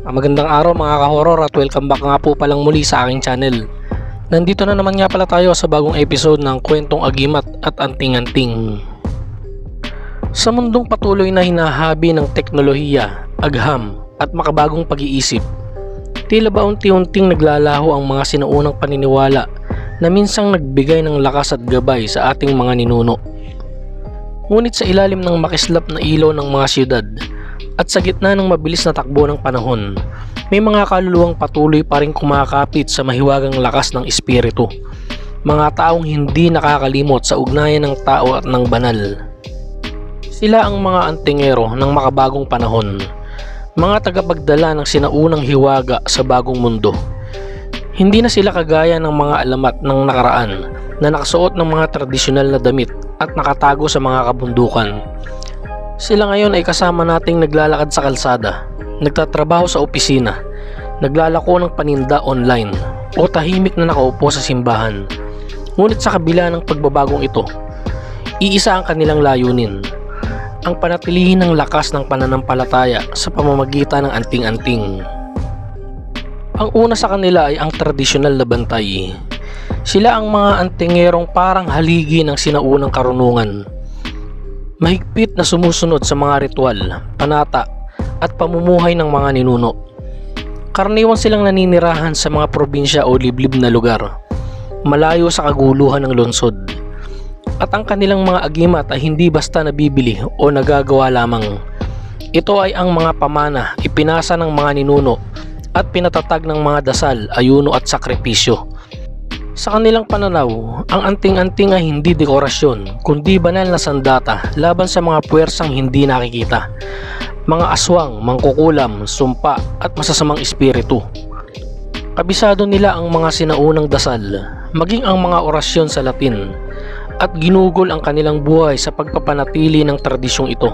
Magandang araw mga ka-horror at welcome back nga po palang muli sa aking channel. Nandito na naman nga pala tayo sa bagong episode ng Kwentong Agimat at Anting-Anting. Sa mundong patuloy na hinahabi ng teknolohiya, agham at makabagong pag-iisip, tila ba unti-unting naglalaho ang mga sinaunang paniniwala na minsang nagbigay ng lakas at gabay sa ating mga ninuno. Ngunit sa ilalim ng makislap na ilaw ng mga siyudad, at sa gitna ng mabilis na takbo ng panahon, may mga kaluluwang patuloy pa rin kumakapit sa mahiwagang lakas ng espiritu. Mga taong hindi nakakalimot sa ugnayan ng tao at ng banal. Sila ang mga antingero ng makabagong panahon, mga tagapagdala ng sinaunang hiwaga sa bagong mundo. Hindi na sila kagaya ng mga alamat ng nakaraan na nakasuot ng mga tradisyonal na damit at nakatago sa mga kabundukan. Sila ngayon ay kasama nating naglalakad sa kalsada, nagtatrabaho sa opisina, naglalako ng paninda online, o tahimik na nakaupo sa simbahan. Ngunit sa kabila ng pagbabagong ito, iisa ang kanilang layunin, ang panatilihin ng lakas ng pananampalataya sa pamamagitan ng anting-anting. Ang una sa kanila ay ang tradisyonal na bantay. Sila ang mga antingerong parang haligi ng sinaunang karunungan. Mahigpit na sumusunod sa mga ritual, panata, at pamumuhay ng mga ninuno. Karaniwan silang naninirahan sa mga probinsya o liblib na lugar, malayo sa kaguluhan ng lungsod. At ang kanilang mga agimat ay hindi basta nabibili o nagagawa lamang. Ito ay ang mga pamana, ipinasa ng mga ninuno, at pinatatag ng mga dasal, ayuno at sakripisyo. Sa kanilang pananaw, ang anting-anting ay hindi dekorasyon, kundi banal na sandata laban sa mga puwersang hindi nakikita. Mga aswang, mangkukulam, sumpa at masasamang espiritu. Kabisado nila ang mga sinaunang dasal, maging ang mga orasyon sa Latin, at ginugol ang kanilang buhay sa pagpapanatili ng tradisyong ito.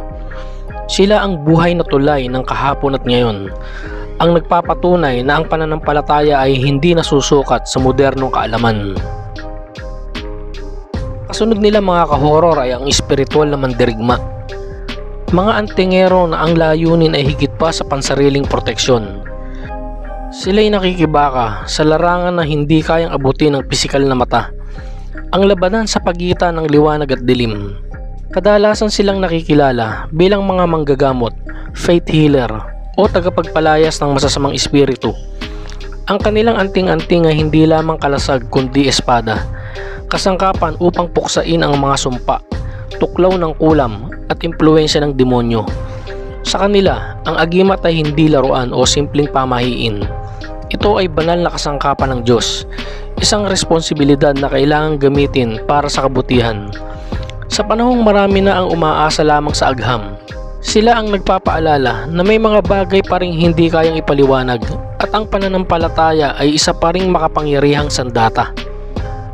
Sila ang buhay na tulay ng kahapon at ngayon, ang nagpapatunay na ang pananampalataya ay hindi nasusukat sa modernong kaalaman. Kasunod nila mga ka-horror ay ang espiritual na mandirigma. Mga antingero na ang layunin ay higit pa sa pansariling proteksyon. Sila'y nakikibaka sa larangan na hindi kayang abutin ng pisikal na mata. Ang labanan sa pagitan ng liwanag at dilim. Kadalasan silang nakikilala bilang mga manggagamot, faith healer, o tagapagpalayas ng masasamang espiritu. Ang kanilang anting-anting ay hindi lamang kalasag kundi espada, kasangkapan upang puksain ang mga sumpa, tuklaw ng kulam at impluwensya ng demonyo. Sa kanila, ang agimat ay hindi laruan o simpleng pamahiin. Ito ay banal na kasangkapan ng Diyos, isang responsibilidad na kailangang gamitin para sa kabutihan. Sa panahong marami na ang umaasa lamang sa agham, sila ang nagpapaalala na may mga bagay pa ring hindi kayang ipaliwanag at ang pananampalataya ay isa pa ring makapangyarihang sandata.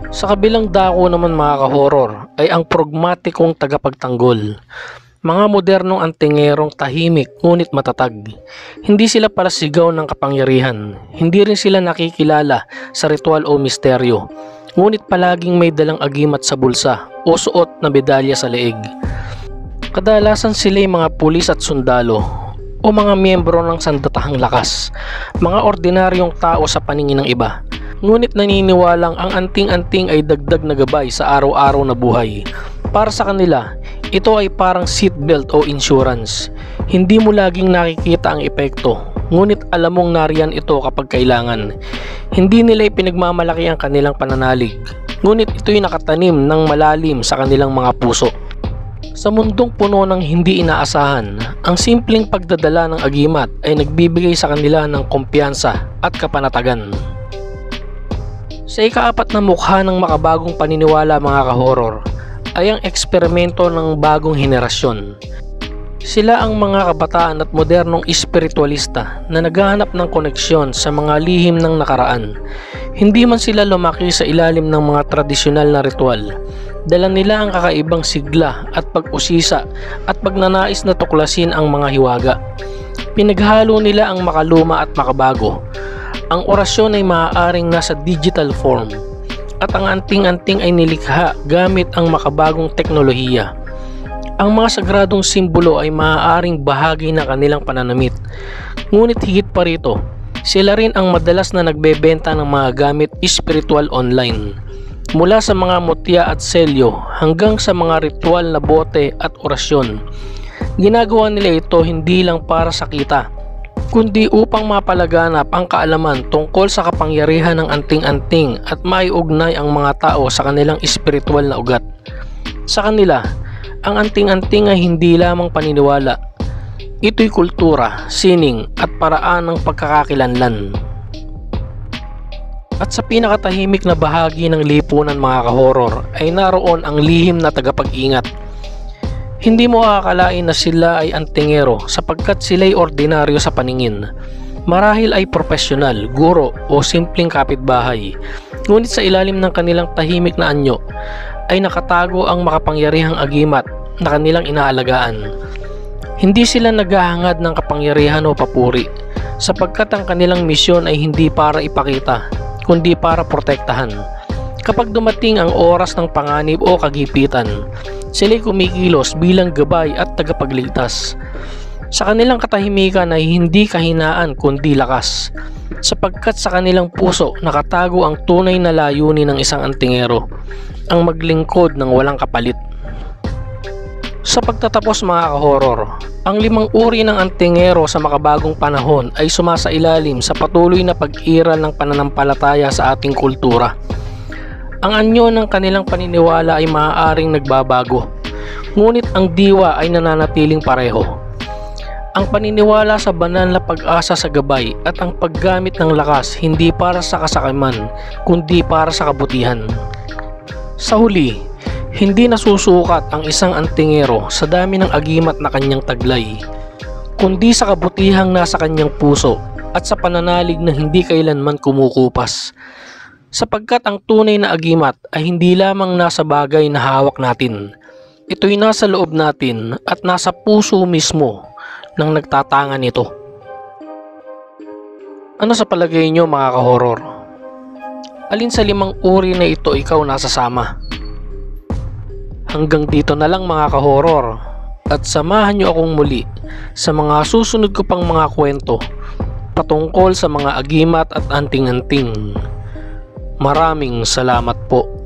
Sa kabilang dako naman mga ka-horror ay ang pragmatikong tagapagtanggol. Mga modernong antingerong tahimik ngunit matatag. Hindi sila para sigaw ng kapangyarihan. Hindi rin sila nakikilala sa ritual o misteryo. Ngunit palaging may dalang agimat sa bulsa o suot na medalya sa leeg. Kadalasan sila ay mga pulis at sundalo o mga miyembro ng sandatahang lakas, mga ordinaryong tao sa paningin ng iba. Ngunit naniniwalang ang anting-anting ay dagdag na gabay sa araw-araw na buhay. Para sa kanila, ito ay parang seatbelt o insurance. Hindi mo laging nakikita ang epekto, ngunit alam mong nariyan ito kapag kailangan. Hindi nila ipinagmamalaki ang kanilang pananalig, ngunit ito'y nakatanim ng malalim sa kanilang mga puso. Sa mundong puno ng hindi inaasahan, ang simpleng pagdadala ng agimat ay nagbibigay sa kanila ng kumpiyansa at kapanatagan. Sa ikaapat na mukha ng makabagong paniniwala mga ka-horror ay ang eksperimento ng bagong henerasyon. Sila ang mga kabataan at modernong espiritualista na naghahanap ng koneksyon sa mga lihim ng nakaraan. Hindi man sila lumaki sa ilalim ng mga tradisyonal na ritual, dala nila ang kakaibang sigla at pag-usisa at pagnanais na tuklasin ang mga hiwaga. Pinaghalo nila ang makaluma at makabago. Ang orasyon ay maaaring nasa digital form at ang anting-anting ay nilikha gamit ang makabagong teknolohiya. Ang mga sagradong simbolo ay maaaring bahagi ng kanilang pananamit. Ngunit higit pa rito, sila rin ang madalas na nagbebenta ng mga gamit espiritual online. Mula sa mga mutya at selyo hanggang sa mga ritual na bote at orasyon. Ginagawa nila ito hindi lang para sa kita, kundi upang mapalaganap ang kaalaman tungkol sa kapangyarihan ng anting-anting at maiugnay ang mga tao sa kanilang espiritual na ugat. Sa kanila, ang anting-anting ay hindi lamang paniniwala. Ito'y kultura, sining at paraan ng pagkakakilanlan. At sa pinakatahimik na bahagi ng lipunan mga kahoror ay naroon ang lihim na tagapag-ingat. Hindi mo akalain na sila ay antingero sapagkat sila'y ordinaryo sa paningin. Marahil ay profesional, guro o simpleng kapitbahay. Ngunit sa ilalim ng kanilang tahimik na anyo ay nakatago ang makapangyarihang agimat na kanilang inaalagaan. Hindi sila naghahangad ng kapangyarihan o papuri sapagkat ang kanilang misyon ay hindi para ipakita kundi para protektahan. Kapag dumating ang oras ng panganib o kagipitan, sila'y kumikilos bilang gabay at tagapagligtas. Sa kanilang katahimikan ay hindi kahinaan kundi lakas, sapagkat sa kanilang puso nakatago ang tunay na layunin ng isang antingero, ang maglingkod ng walang kapalit. Sa pagtatapos mga kahoror, ang 5 uri ng antingero sa makabagong panahon ay sumasailalim sa patuloy na pag-iral ng pananampalataya sa ating kultura. Ang anyo ng kanilang paniniwala ay maaaring nagbabago, ngunit ang diwa ay nananatiling pareho. Ang paniniwala sa banal na pag-asa sa gabay at ang paggamit ng lakas hindi para sa kasakiman, kundi para sa kabutihan. Sa huli, hindi nasusukat ang isang antingero sa dami ng agimat na kanyang taglay, kundi sa kabutihang nasa kanyang puso at sa pananalig na hindi kailanman kumukupas. Sapagkat ang tunay na agimat ay hindi lamang nasa bagay na hawak natin. Ito'y nasa loob natin at nasa puso mismo ng nagtatangan nito. Ano sa palagay nyo mga kahoror? Alin sa 5 uri na ito ikaw nasasama? Hanggang dito na lang mga kahoror, at samahan nyo akong muli sa mga susunod ko pang mga kwento patungkol sa mga agimat at anting-anting. Maraming salamat po.